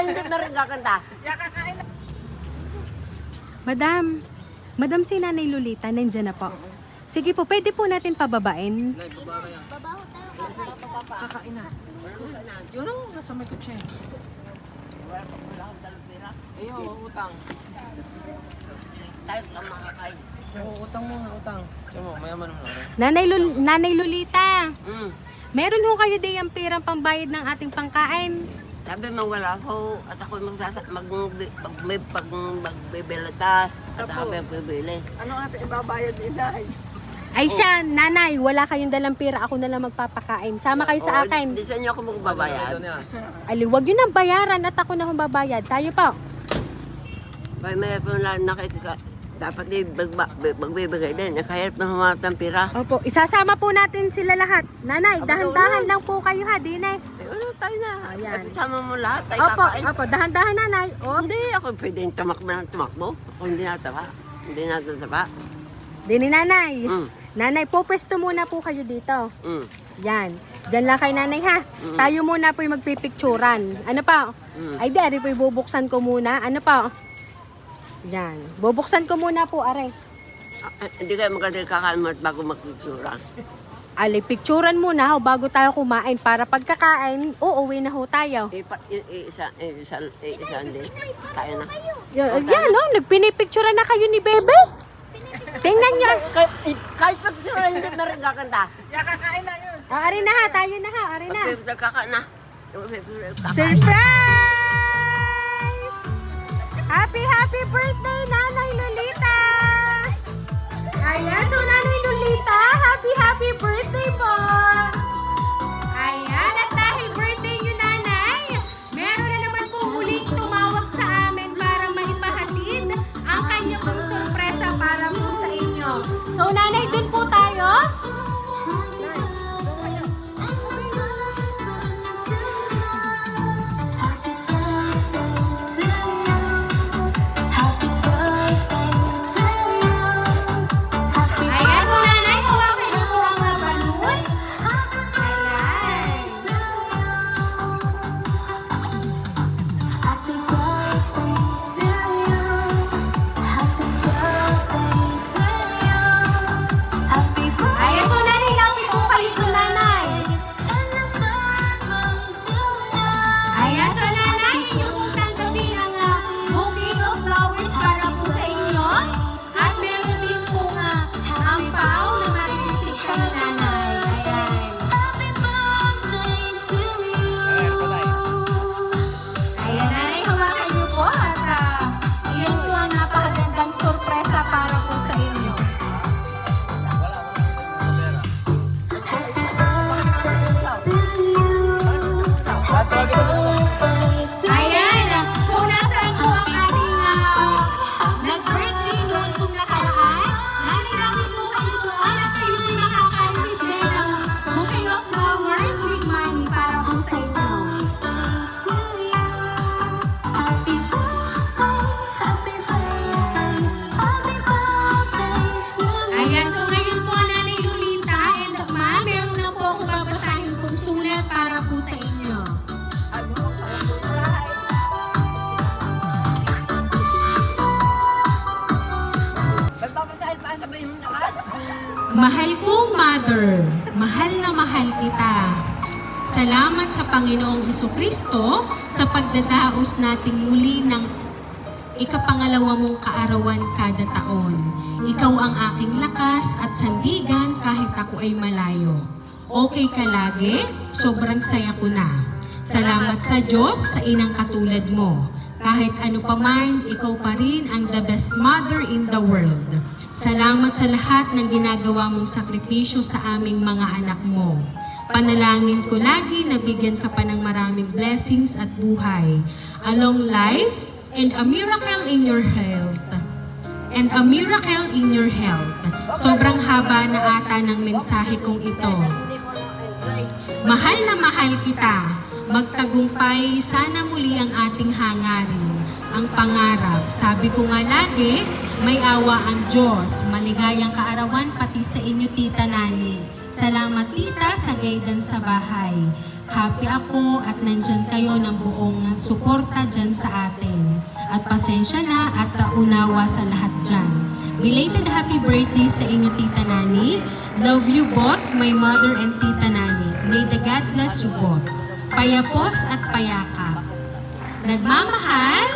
hindi na rin kakanta. Madam si Nanay Lolita, nandyan na po. Sige po, pwede po natin pababain. Kakain na. Yun ang nasa may kutsi. Iyo, utang. Tayo lang makakain. Oo, utang muna, utang. Siya mo, mayaman mo na rin. Nanay Lolita, Mm. meron ho kayo din ang perang pambayad ng ating pangkain. Sabi mo wala ako at ako magbibili ka at ako magbibili. Ano ate, ibabayad din dahil? Ay siya, nanay, wala kayong dalang pera, ako na lang magpapakain. Sama kayo sa akin. Di sa inyo ako magbabayad. Aliwag yun ang bayaran at ako na babayad. Tayo po. May po lang nakita. Dapat magbibigay din. Kahit na humatang pira. Opo, isasama po natin sila lahat. Nanay, dahan-dahan lang po kayo ha, dinay. Ay, ano tayo na. Ayan. Sama mo lahat. Tayo Opo, kakain. opo, dahan-dahan nanay. O, Hindi ako pwedeng tumakbo. Ako hindi nataba. Hindi nataba. dini nanay. Mm. Nanay, po pwesto muna po kayo dito. Mm. Yan. Diyan lang kay nanay ha. Tayo muna po yung magpipicturan. Ano pa? Ay di, ari po ibubuksan ko muna. Ano pa? Yan. Bubuksan ko muna po, are. Hindi kayo maganda kakain mo at bago magpitsura. Ali, picturan muna ho bago tayo kumain para pagkakain, uuwi na ho tayo. Isa hindi. Tayo na. Yan, oh, nagpinipicturan na kayo ni Bebe. Tingnan niyo. Kahit pagpitsura hindi na rin kakanta. Kakain na yun. Ari na ha, tayo na ha, ari na. Pagpitsura kakain na. Surprise! Happy birthday, Nanay Lolita! Ayan, so Nanay Lolita, happy birthday po! Ayan, at dahil birthday nyo, Nanay, meron na naman po muling tumawag sa amin para maipahatid ang kanya pong sorpresa para po sa inyo. So, Nanay, dun po tayo. Ayan, so nanay, hawakan niyo po ang balloon. Ayan. Ayan, so nanay, lapit po kayo to nanay. Ayan, so nanay, inyo po tanggapin ang bouquet of flowers para po sa inyo. At meron din po ampaw na marinisip ko ni nanay. Ayan. Ayan, nanay, hawakan niyo po at iyon po ang napakagandang sorpresa para po sa inyo. Ayan, so nasaan po ang ating nag-birthday noon kung nakaraan? Nanay namin po kayo doon at kayo po nakaka-receive ng bouquet of flowers with money para po sa inyo. Ayan, so ngayon po Nanay Lolita and Ma, meron na po akong babasahin pong sulat para po sa inyo. Magpapasahin pa sabihin mo naman. Mahal kong mother, mahal na mahal kita. Salamat sa Panginoong Hesukristo sa pagdadaos nating muli ng ikapangalawa mong kaarawan kada taon. Ikaw ang aking lakas at sandigan kahit ako ay malayo. Okay ka lagi, sobrang saya ko na. Salamat sa Diyos sa inang katulad mo. Kahit ano pa man, ikaw pa rin ang the best mother in the world. Salamat sa lahat ng ginagawa mong sakripisyo sa aming mga anak mo. Panalangin ko lagi na bigyan ka pa ng maraming blessings at buhay. A long life and a miracle in your health. And a miracle in your health. Sobrang haba na ata ng mensahe kong ito. Mahal na mahal kita. Magtagumpay sana muli ang ating hangarin. Ang pangarap. Sabi ko nga lagi, may awa ang Diyos. Maligayang kaarawan pati sa inyo, Tita Nani. Salamat, Tita, sa guidance sa bahay. happy ako at nandyan kayo ng buong suporta dyan sa atin. At pasensya na at unawa sa lahat dyan. Belated happy birthday sa inyo, Tita Nani. Love you both, my mother and Tita Nani. May the God bless you both. Payapos at payakap. Nagmamahal,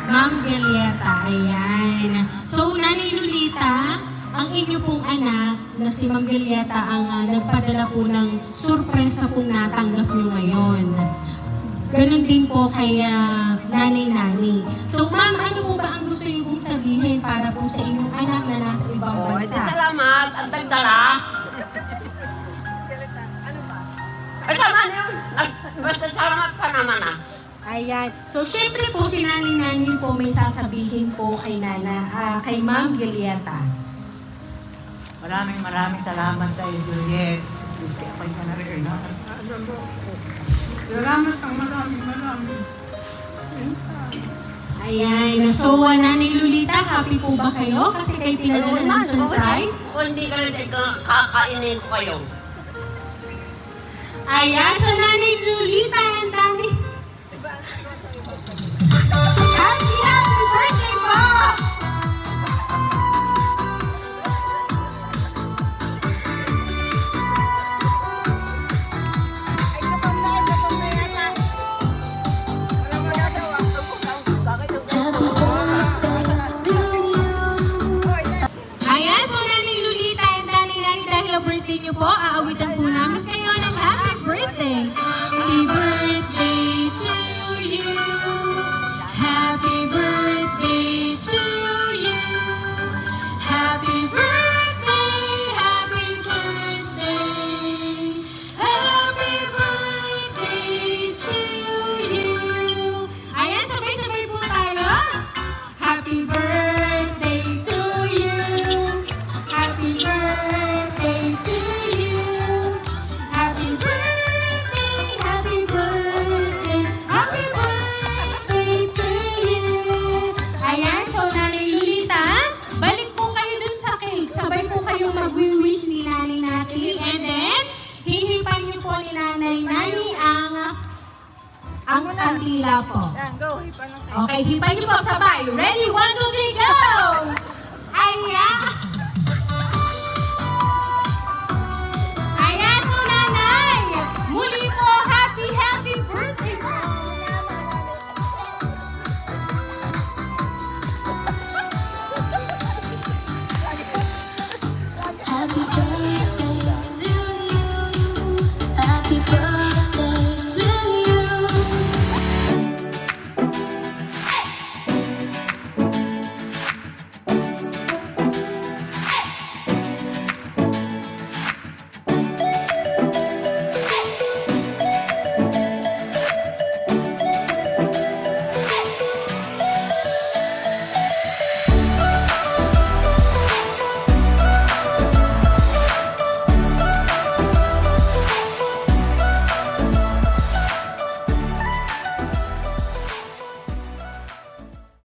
Ma'am Galieta. Ayan. So, Nanay Lolita, ang inyo pong anak na si Ma'am Galieta ang nagpadala po ng sorpresa pong natanggap nyo ngayon. Ganon din po kay Nanay Nani. So, Ma'am, ano po ba ang gusto niyo pong sabihin para po sa inyong anak na nasa ibang Ay, bansa? salamat. Ang dagdala. Ay, tama na yun. Basta salamat pa naman ah. Ayan. So, syempre po, si Nanay Nani po may sasabihin po kay kay Ma'am Galieta. Maraming salamat sa iyo, Juliet. Gusto ako ka na rin. Salamat ang maraming. Ayan. So, Nanay Lolita, happy po ba kayo? Kasi kayo pinadala ng surprise. Kung hindi ka rin kakainin ko kayo. Ayan. So, Nanay Lolita, ang dami. Happy birthday po! Ayan, so Nanay Lolita and Nanay Nani, dahil ang birthday niyo po, aawitan po namin kayo ng happy birthday. Happy birthday to you. Happy birthday to you. Happy birthday, happy birthday. Happy birthday to you. Ayan, sabay-sabay po tayo. Happy birthday to you. Happy birthday to you. Happy birthday, happy birthday. Happy birthday to you. Ayan, so Nanay Lolita, balik po kayo dun sa cake. Sabay po kayong mag-wish ni Nanay natin. And then, hihipan niyo po ni Nanay Nani ang kandila po. Yan, go. Hipa ng Okay, hipan niyo po sabay. Ready? 1, 2, 3, go! Ayan!